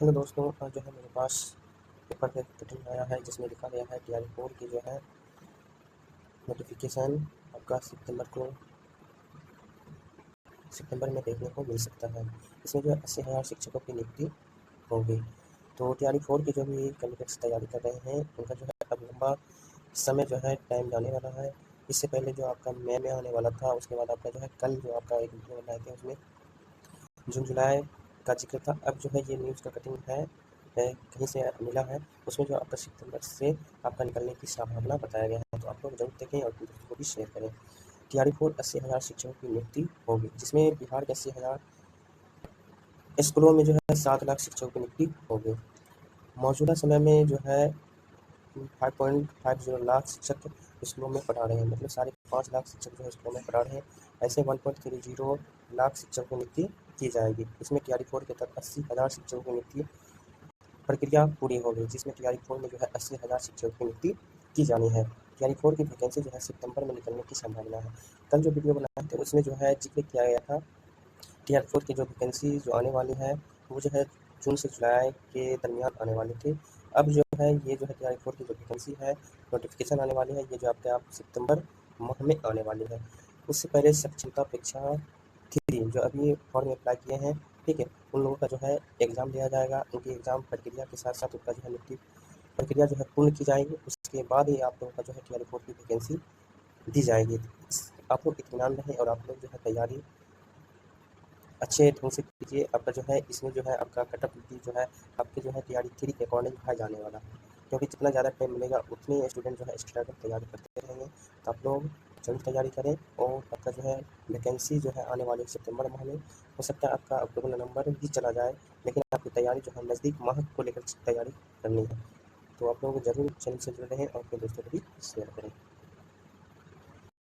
Hello दोस्तों, आज जो है मेरे पास पेपर पे कटिंग आया है जिसमें लिखा गया है TR4 की जो है नोटिफिकेशन आपका सितंबर में देखने को मिल सकता है। इसमें जो है 80,000 शिक्षकों की नियुक्ति होगी। तो TR4 की जो भी कैंडिडेट्स तैयारी कर रहे हैं उनका जो है अब लंबा समय जो है टाइम जाने वाला है। इससे पहले जो आपका मई में आने वाला था, उसके बाद आपका जो है कल जो आपका एक वीडियो बनाए थे उसमें जून जुलाई का जिक्र था। अब जो है ये न्यूज़ का कटिंग है कहीं से मिला है, उसमें जो आपका सितंबर से आपका निकलने की संभावना बताया गया है। तो आप लोग जरूर देखें और अपने दोस्तों को भी शेयर करें। TR4 80,000 शिक्षकों की नियुक्ति होगी, जिसमें बिहार के 80,000 स्कूलों में जो है 7 लाख शिक्षकों की नियुक्ति होगी। मौजूदा समय में जो है 5.50 लाख शिक्षक स्कूलों में पढ़ा रहे हैं, मतलब 5.5 लाख शिक्षक जो है स्कूलों में पढ़ा रहे हैं। ऐसे 1.30 लाख शिक्षकों की नियुक्ति की जाएगी। इसमें TR4 के तहत 80,000 शिक्षकों की नियुक्ति प्रक्रिया पूरी हो गई, जिसमें TR4 में जो है 80,000 शिक्षकों की नियुक्ति की जानी है। TR4 की वैकेंसी जो है सितंबर में निकलने की संभावना है। कल जो वीडियो बनाए थे उसमें जो है जिक्र किया गया था TR4 की जो वैकेंसी जो आने वाली है वो जो है जून से जुलाई के दरमियान आने वाली थी। अब जो है ये जो है TR4 की जो वैकेंसी है नोटिफिकेशन आने वाली है, ये जो आपके सितंबर माह में आने वाली है। उससे पहले सक्षमता परीक्षा थी जो अभी फॉर्म अप्लाई किए हैं, ठीक है, उन लोगों का जो है एग्ज़ाम दिया जाएगा। उनकी एग्ज़ाम प्रक्रिया के साथ साथ उनका जो है नियुक्ति प्रक्रिया जो है पूर्ण की जाएगी। उसके बाद ही आप लोगों का जो है TR4 की वैकेंसी दी जाएगी। आप लोग इत्मीनान रहें और आप लोग जो है तैयारी अच्छे ढंग से कीजिए। आपका जो है इसमें जो है आपका कटअप जो है आपके जो है TR3 के अकॉर्डिंग बढ़ा जाने वाला है, क्योंकि जितना ज़्यादा टाइम मिलेगा उतने स्टूडेंट जो है एक्स्ट्रा तैयारी करते रहेंगे। तो आप लोग जरूर तैयारी करें और आपका जो है वैकेंसी जो है आने वाले सितंबर माह में हो सकता है आपका अक्टूबर नवंबर भी चला जाए, लेकिन आपकी तैयारी जो है नज़दीक माह को लेकर तैयारी करनी है। तो आप लोग जरूर चैनल से जुड़े रहें और अपने दोस्तों को भी शेयर करें।